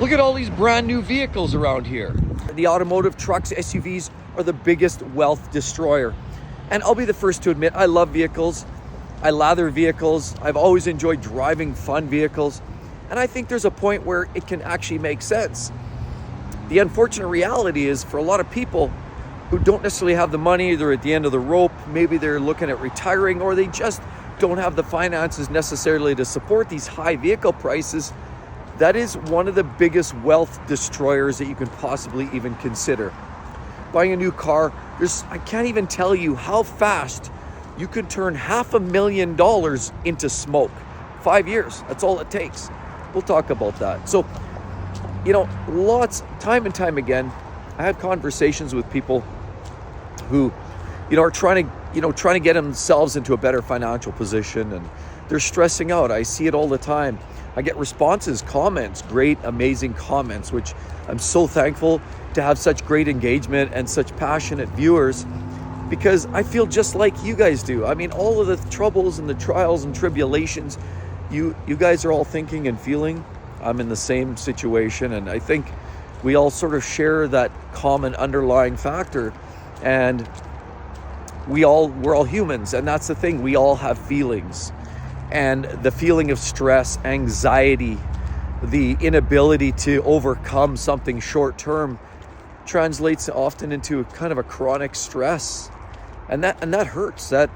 Look at all these brand new vehicles around here. The automotive trucks, SUVs are the biggest wealth destroyer. And I'll be the first to admit, I love vehicles. I lather vehicles. I've always enjoyed driving fun vehicles. And I think there's a point where it can actually make sense. The unfortunate reality is for a lot of people who don't necessarily have the money, they're at the end of the rope, maybe they're looking at retiring, or they just don't have the finances necessarily to support these high vehicle prices. That is one of the biggest wealth destroyers that you can possibly even consider. Buying a new car, I can't even tell you how fast you can turn $500,000 into smoke. 5 years, that's all it takes. We'll talk about that. So, time and time again, I have conversations with people who, are trying to get themselves into a better financial position, and they're stressing out. I see it all the time. I get responses, comments, great, amazing comments, which I'm so thankful to have such great engagement and such passionate viewers, because I feel just like you guys do. I mean, all of the troubles and the trials and tribulations you guys are all thinking and feeling, I'm in the same situation, and I think we all sort of share that common underlying factor, and we're all humans, and that's the thing. We all have feelings, and the feeling of stress, anxiety, the inability to overcome something short term translates often into kind of a chronic stress, and that hurts. That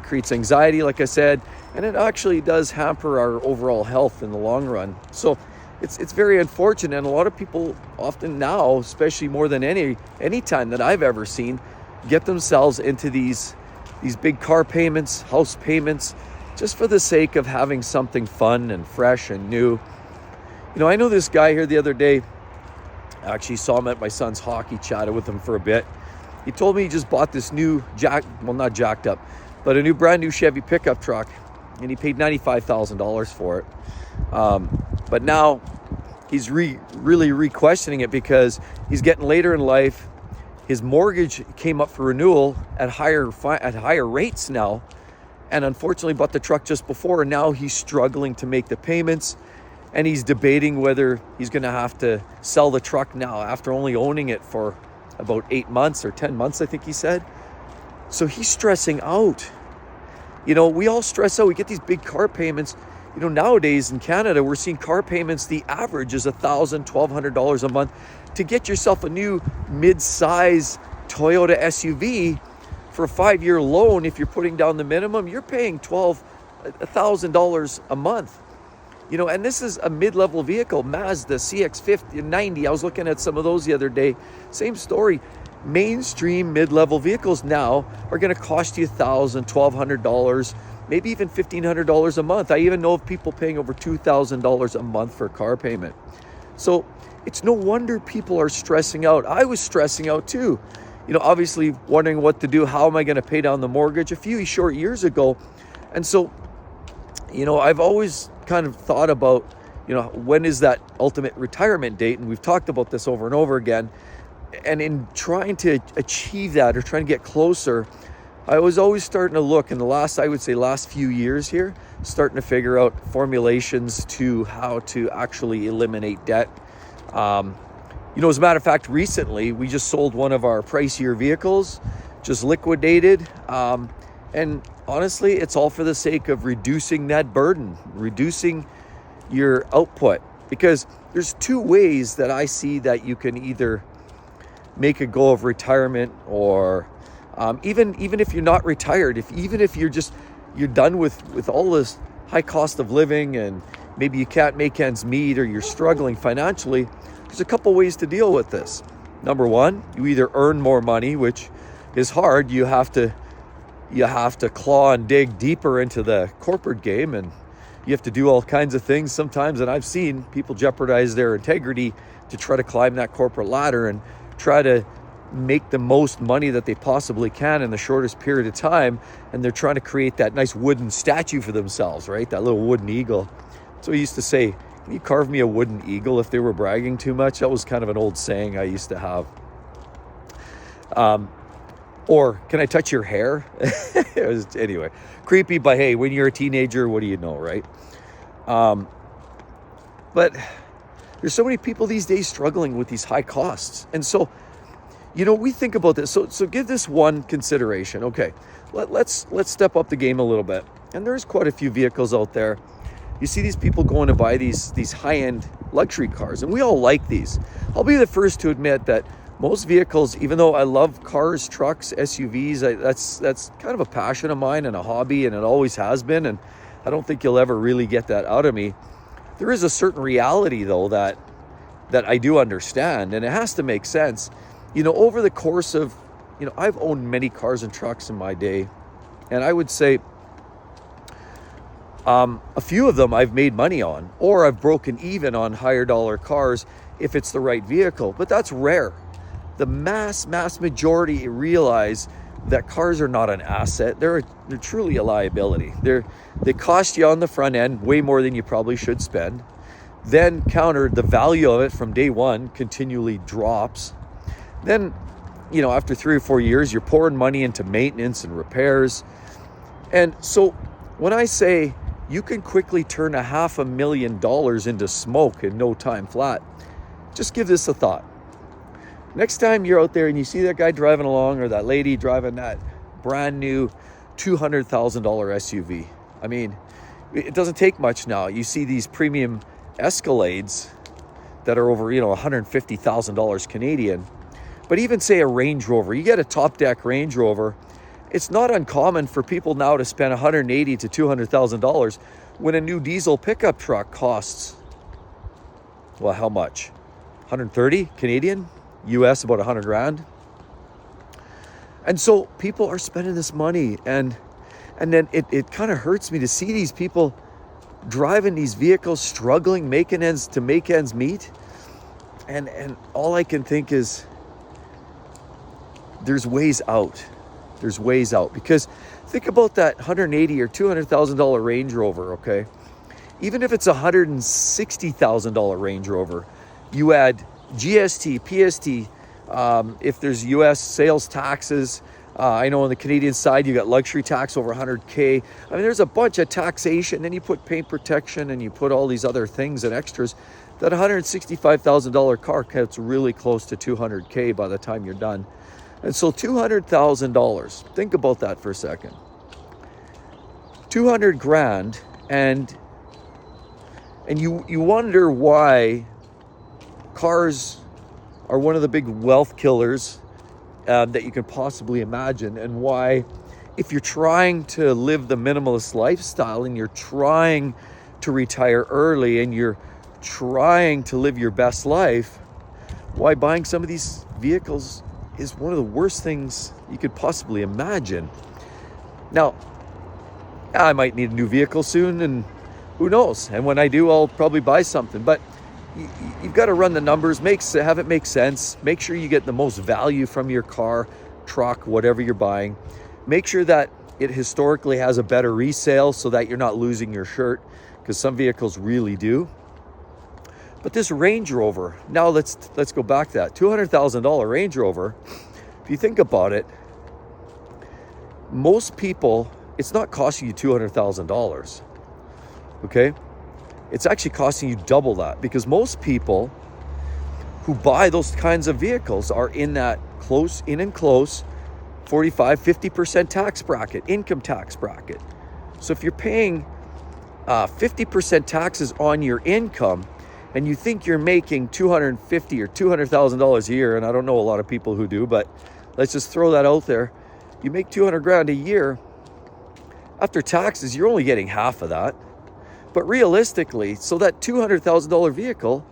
creates anxiety, like I said, and it actually does hamper our overall health in the long run. So it's very unfortunate, and a lot of people often now, especially more than any time that I've ever seen, get themselves into these big car payments, house payments, just for the sake of having something fun and fresh and new. I know this guy here the other day. I actually saw him at my son's hockey, chatted with him for a bit. He told me he just bought this new not jacked up, but a new brand new Chevy pickup truck, and he paid $95,000 for it. But now he's really re-questioning it because he's getting later in life. His mortgage came up for renewal at higher rates now, and unfortunately bought the truck just before, and now he's struggling to make the payments, and he's debating whether he's going to have to sell the truck now after only owning it for about 8 months or 10 months, I think he said. So he's stressing out. We all stress out. We get these big car payments. Nowadays in Canada, we're seeing car payments, the average is $1,000, $1,200 a month. To get yourself a new mid-size Toyota SUV for a 5-year loan, if you're putting down the minimum, you're paying $1,000 a month. And this is a mid-level vehicle, Mazda CX-50 90. I was looking at some of those the other day. Same story. Mainstream mid-level vehicles now are going to cost you $1,000, $1,200, maybe even $1,500 a month. I even know of people paying over $2,000 a month for a car payment. So it's no wonder people are stressing out. I was stressing out too. Obviously wondering what to do. How am I going to pay down the mortgage a few short years ago? And so, I've always kind of thought about, when is that ultimate retirement date? And we've talked about this over and over again. And in trying to achieve that or trying to get closer, I was always starting to look in the last few years here, starting to figure out formulations to how to actually eliminate debt. As a matter of fact, recently we just sold one of our pricier vehicles, just liquidated. And honestly, it's all for the sake of reducing that burden, reducing your output. Because there's two ways that I see that you can either make a go of retirement, or even if you're not retired, if you're done with all this high cost of living, and maybe you can't make ends meet, or you're struggling financially, there's a couple ways to deal with this. Number one, you either earn more money, which is hard. You have to claw and dig deeper into the corporate game, and you have to do all kinds of things sometimes. And I've seen people jeopardize their integrity to try to climb that corporate ladder and try to make the most money that they possibly can in the shortest period of time. And they're trying to create that nice wooden statue for themselves, right? That little wooden eagle. So I used to say, can you carve me a wooden eagle, if they were bragging too much? That was kind of an old saying I used to have. Or can I touch your hair? Anyway, creepy, but hey, when you're a teenager, what do you know, right? But There's so many people these days struggling with these high costs. And so, we think about this. So give this one consideration. Okay, let's step up the game a little bit. And there's quite a few vehicles out there. You see these people going to buy these high-end luxury cars, and we all like these. I'll be the first to admit that most vehicles, even though I love cars, trucks, SUVs, that's kind of a passion of mine and a hobby, and it always has been, and I don't think you'll ever really get that out of me. There is a certain reality, though, that I do understand, and it has to make sense. Over the course of, I've owned many cars and trucks in my day, and I would say a few of them I've made money on, or I've broken even on higher dollar cars if it's the right vehicle, but that's rare. The mass majority realize that cars are not an asset. They're truly a liability. They cost you on the front end way more than you probably should spend. Then countered, the value of it from day one continually drops. Then, after 3 or 4 years, you're pouring money into maintenance and repairs. And so when I say you can quickly turn $500,000 into smoke in no time flat, just give this a thought. Next time you're out there and you see that guy driving along, or that lady driving that brand new $200,000 SUV. I mean, it doesn't take much now. You see these premium Escalades that are over, $150,000 Canadian. But even say a Range Rover, you get a top deck Range Rover, it's not uncommon for people now to spend $180,000 to $200,000 when a new diesel pickup truck costs, well, how much? 130 Canadian, US about 100 grand. And so people are spending this money, and then it kind of hurts me to see these people driving these vehicles, struggling, make ends meet. And all I can think is there's ways out. There's ways out, because think about that $180,000 or $200,000 Range Rover, okay? Even if it's a $160,000 Range Rover, you add GST, PST, if there's US sales taxes, I know on the Canadian side, you got luxury tax over 100K. I mean, there's a bunch of taxation. Then you put paint protection and you put all these other things and extras. That $165,000 car gets really close to 200K by the time you're done. And so $200,000, think about that for a second. 200 grand, and you wonder why cars are one of the big wealth killers that you can possibly imagine, and why, if you're trying to live the minimalist lifestyle and you're trying to retire early and you're trying to live your best life, why buying some of these vehicles is one of the worst things you could possibly imagine. Now, I might need a new vehicle soon, and who knows? And when I do, I'll probably buy something. But you've got to run the numbers, have it make sense. Make sure you get the most value from your car, truck, whatever you're buying. Make sure that it historically has a better resale so that you're not losing your shirt, because some vehicles really do. But this Range Rover, now let's go back to that $200,000 Range Rover. If you think about it, most people, it's not costing you $200,000. Okay? It's actually costing you double that, because most people who buy those kinds of vehicles are in that close 45, 50% tax bracket, income tax bracket. So if you're paying 50% taxes on your income, and you think you're making $250,000 or $200,000 a year, and I don't know a lot of people who do, but let's just throw that out there. You make 200 grand a year. After taxes, you're only getting half of that. But realistically, so that $200,000 vehicle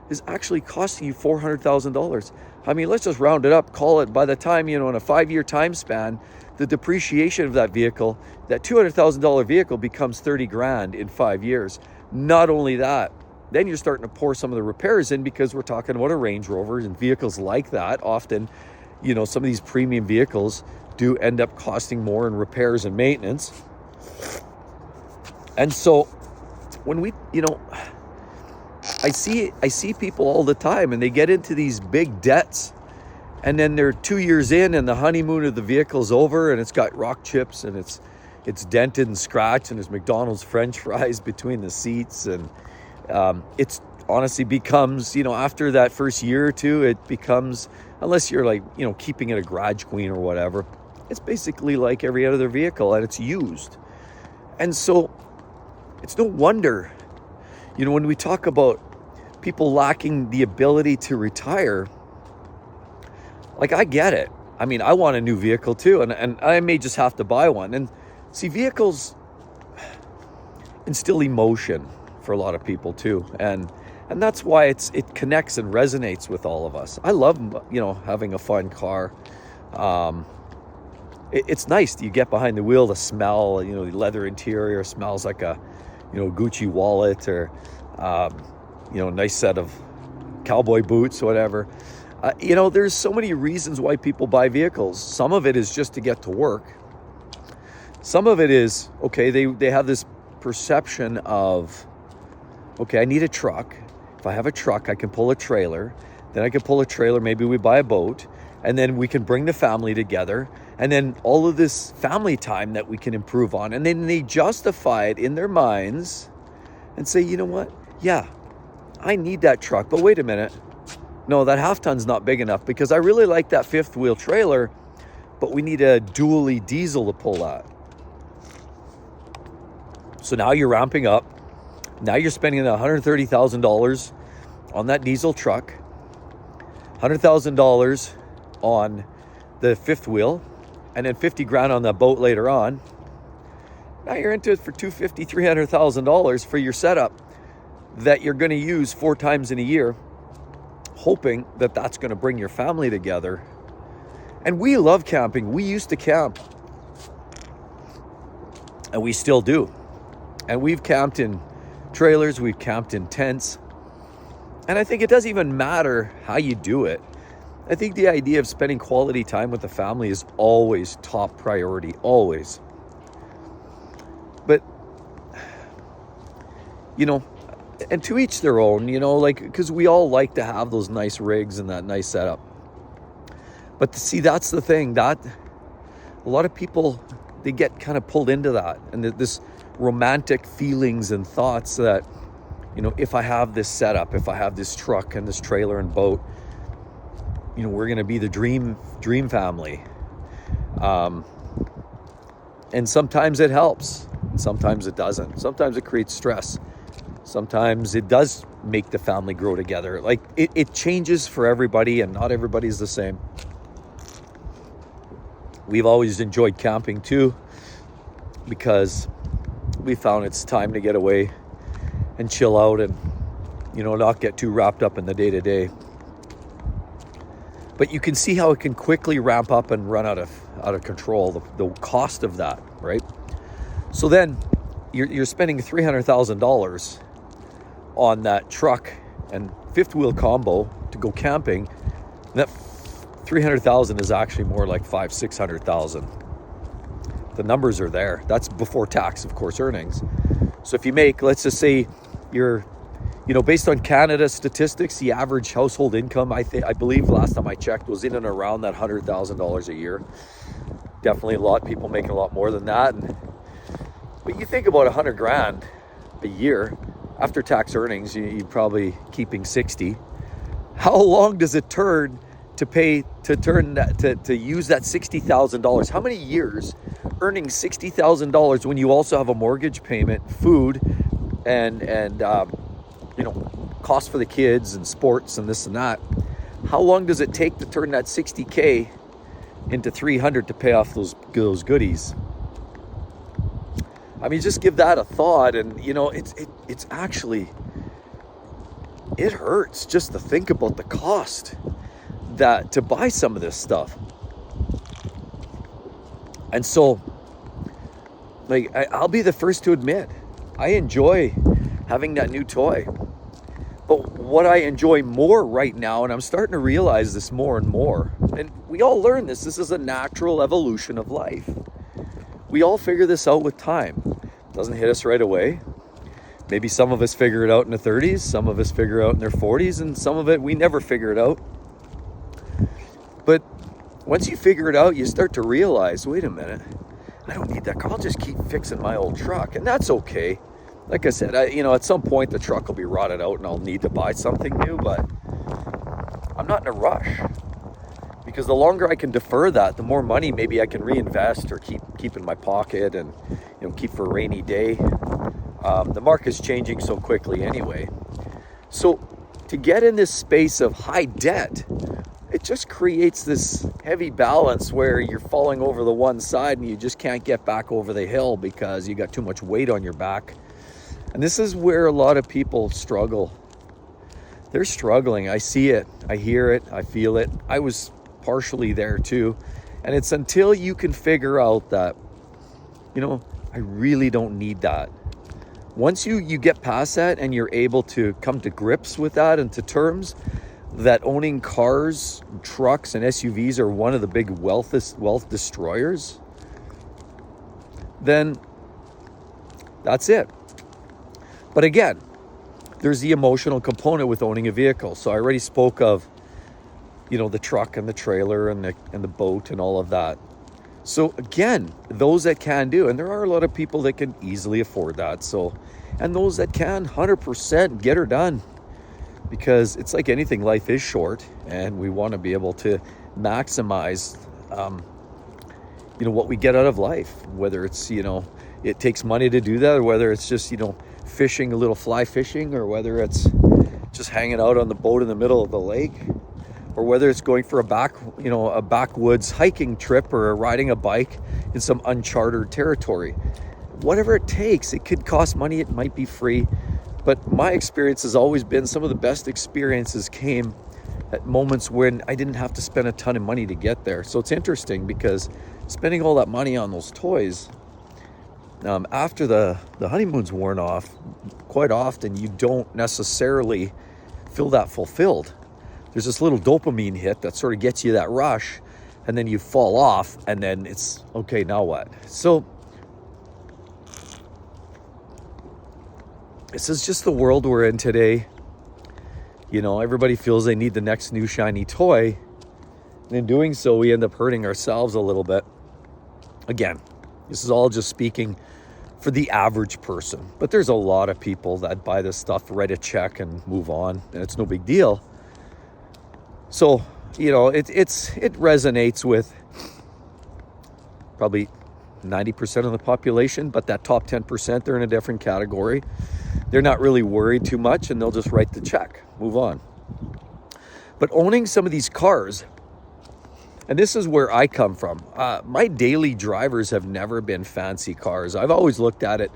is actually costing you $400,000. I mean, let's just round it up, call it, by the time, in a 5-year time span, the depreciation of that vehicle, that $200,000 vehicle becomes 30 grand in 5 years. Not only that, then you're starting to pour some of the repairs in, because we're talking about a Range Rover and vehicles like that. Often, some of these premium vehicles do end up costing more in repairs and maintenance. And so when we, I see people all the time, and they get into these big debts, and then they're 2 years in and the honeymoon of the vehicle's over, and it's got rock chips, and it's dented and scratched, and there's McDonald's French fries between the seats, and it's honestly becomes, after that first year or two, it becomes, unless you're like, keeping it a garage queen or whatever, it's basically like every other vehicle, and it's used. And so it's no wonder, when we talk about people lacking the ability to retire, like, I get it. I mean, I want a new vehicle too, and I may just have to buy one. And see, vehicles instill emotion for a lot of people too. And that's why it connects and resonates with all of us. I love, having a fun car. It's nice. You get behind the wheel, the smell, the leather interior smells like a, Gucci wallet, or, nice set of cowboy boots, whatever. There's so many reasons why people buy vehicles. Some of it is just to get to work. Some of it is, okay, they have this perception of, okay, I need a truck. If I have a truck, I can pull a trailer. Then I can pull a trailer, maybe we buy a boat, and then we can bring the family together. And then all of this family time that we can improve on. And then they justify it in their minds and say, you know what? Yeah, I need that truck. But wait a minute. No, that half ton's not big enough, because I really like that fifth wheel trailer, but we need a dually diesel to pull that. So now you're ramping up. Now you're spending $130,000 on that diesel truck, $100,000 on the fifth wheel, and then $50,000 on the boat later on. Now you're into it for $250,000, $300,000 for your setup that you're going to use 4 times in a year, hoping that that's going to bring your family together. And we love camping. We used to camp, and we still do. And we've camped in trailers, we've camped in tents. And I think it doesn't even matter how you do it. I think the idea of spending quality time with the family is always top priority, always. But, and to each their own, because we all like to have those nice rigs and that nice setup. But see, that's the thing, that a lot of people, they get kind of pulled into that, and this romantic feelings and thoughts that, if I have this setup, if I have this truck and this trailer and boat, we're going to be the dream family. And sometimes it helps. Sometimes it doesn't. Sometimes it creates stress. Sometimes it does make the family grow together. Like, it changes for everybody, and not everybody's the same. We've always enjoyed camping too, because we found it's time to get away and chill out and, not get too wrapped up in the day-to-day. But you can see how it can quickly ramp up and run out of control, the cost of that, right? So then you're spending $300,000 on that truck and fifth wheel combo to go camping. And that $300,000 is actually more like $500,000-$600,000. The numbers are there. That's before tax, of course, earnings. So if you make, let's just say you're, based on Canada statistics, the average household income, I believe last time I checked, was in and around that $100,000 a year. Definitely a lot. People making a lot more than that. But you think about $100,000 a year after tax earnings, you're probably keeping 60. How long does it turn to use that $60,000? How many years earning $60,000 when you also have a mortgage payment, food, and cost for the kids and sports and this and that? How long does it take to turn that $60K into $300 to pay off those goodies? I mean, just give that a thought, and it's actually, it hurts just to think about the cost that to buy some of this stuff. And so, like, I'll be the first to admit, I enjoy having that new toy. But what I enjoy more right now, and I'm starting to realize this more and more, and we all learn this is a natural evolution of life. We all figure this out with time. It doesn't hit us right away. Maybe some of us figure it out in the 30s, some of us figure it out in their 40s, and some of it we never figure it out. But once you figure it out, you start to realize, wait a minute, I don't need that car. I'll just keep fixing my old truck. And that's okay. like I said, at some point the truck will be rotted out and I'll need to buy something new, but I'm not in a rush, because the longer I can defer that, the more money maybe I can reinvest or keep in my pocket and keep for a rainy day. The market's changing so quickly anyway. So to get in this space of high debt, it just creates this heavy balance where you're falling over the one side and you just can't get back over the hill because you got too much weight on your back. And this is where a lot of people struggle. They're struggling. I see it, I hear it, I feel it. I was partially there too. And it's until you can figure out that, I really don't need that. Once you get past that and you're able to come to grips with that and to terms that owning cars, trucks, and SUVs are one of the big wealth destroyers, then that's it. But again, there's the emotional component with owning a vehicle. So I already spoke of, the truck and the trailer and the boat and all of that. So again, those that can do, and there are a lot of people that can easily afford that. So, and those that can 100% get her done, because it's like anything, life is short and we want to be able to maximize, what we get out of life, whether it's, it takes money to do that, or whether it's just, fishing, a little fly fishing, or whether it's just hanging out on the boat in the middle of the lake, or whether it's going for a backwoods hiking trip or riding a bike in some uncharted territory. Whatever it takes, it could cost money, it might be free. But my experience has always been, some of the best experiences came at moments when I didn't have to spend a ton of money to get there. So it's interesting, because spending all that money on those toys, after the honeymoon's worn off, quite often you don't necessarily feel that fulfilled. There's this little dopamine hit that sort of gets you that rush, and then you fall off, and then it's, okay, now what? So this is just the world we're in today. Everybody feels they need the next new shiny toy. And in doing so, we end up hurting ourselves a little bit. Again, this is all just speaking for the average person. But there's a lot of people that buy this stuff, write a check, and move on. And it's no big deal. So, it resonates with probably 90% of the population, but that top 10%, they're in a different category. They're not really worried too much, and they'll just write the check, move on. But owning some of these cars, and this is where I come from, my daily drivers have never been fancy cars. I've always looked at it,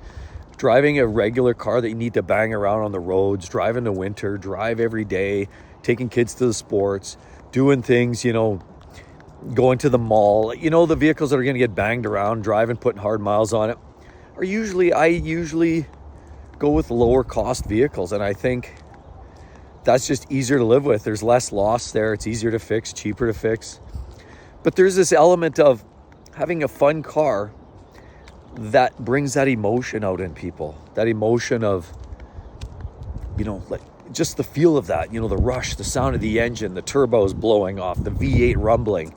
driving a regular car that you need to bang around on the roads, drive in the winter, drive every day, taking kids to the sports, doing things, going to the mall. The vehicles that are going to get banged around, driving, putting hard miles on it, I usually go with lower cost vehicles. And I think that's just easier to live with. There's less loss there. It's easier to fix, cheaper to fix. But there's this element of having a fun car that brings that emotion out in people. That emotion of, like just the feel of that, the rush, the sound of the engine, the turbos blowing off, the V8 rumbling,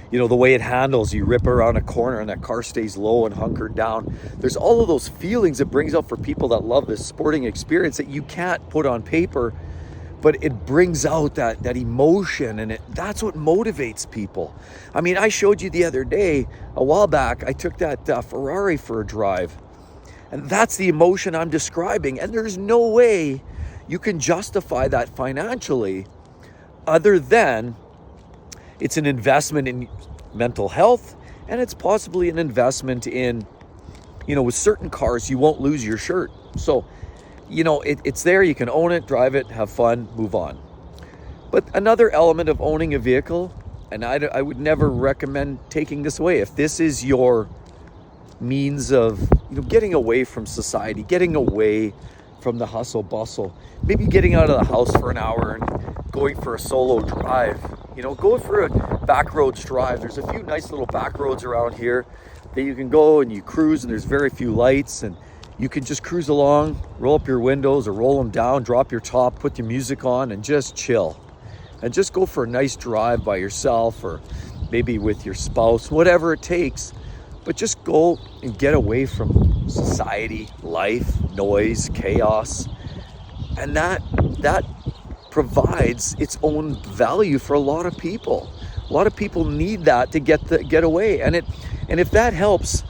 the way it handles, you rip around a corner and that car stays low and hunkered down. There's all of those feelings it brings out for people that love this sporting experience that you can't put on paper, but it brings out that emotion, and that's what motivates people. I mean, I showed you the other day, a while back, I took that Ferrari for a drive, and that's the emotion I'm describing, and there's no way you can justify that financially other than it's an investment in mental health, and it's possibly an investment in, with certain cars, you won't lose your shirt. So, it's there, you can own it, drive it, have fun, move on. But another element of owning a vehicle, and I would never recommend taking this away. If this is your means of, getting away from society, getting away from the hustle bustle, maybe getting out of the house for an hour and going for a solo drive, go for a back roads drive. There's a few nice little back roads around here that you can go and you cruise, and there's very few lights, and you can just cruise along, roll up your windows or roll them down, drop your top, put your music on, and just chill. And just go for a nice drive by yourself, or maybe with your spouse, whatever it takes. But just go and get away from society, life, noise, chaos. And that provides its own value for a lot of people. A lot of people need that to get away. And if that helps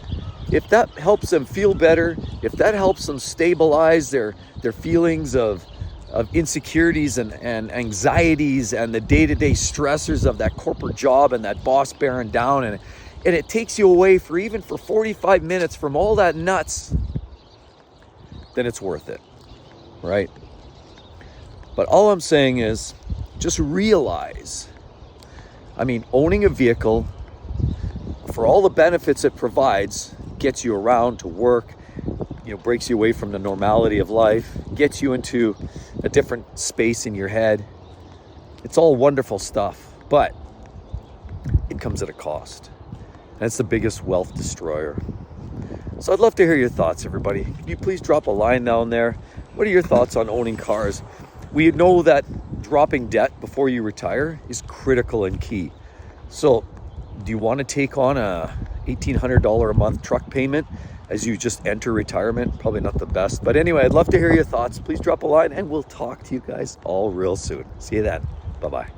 them feel better, if that helps them stabilize their feelings of insecurities and anxieties and the day-to-day stressors of that corporate job and that boss bearing down, and it takes you away for 45 minutes from all that nuts, then it's worth it, right? But all I'm saying is just realize, owning a vehicle, for all the benefits it provides, gets you around to work, breaks you away from the normality of life, gets you into a different space in your head. It's all wonderful stuff, but it comes at a cost. And it's the biggest wealth destroyer. So I'd love to hear your thoughts, everybody. Could you please drop a line down there? What are your thoughts on owning cars? We know that dropping debt before you retire is critical and key. So do you want to take on a $1,800 a month truck payment as you just enter retirement? Probably not the best. But anyway, I'd love to hear your thoughts. Please drop a line and we'll talk to you guys all real soon. See you then. Bye-bye.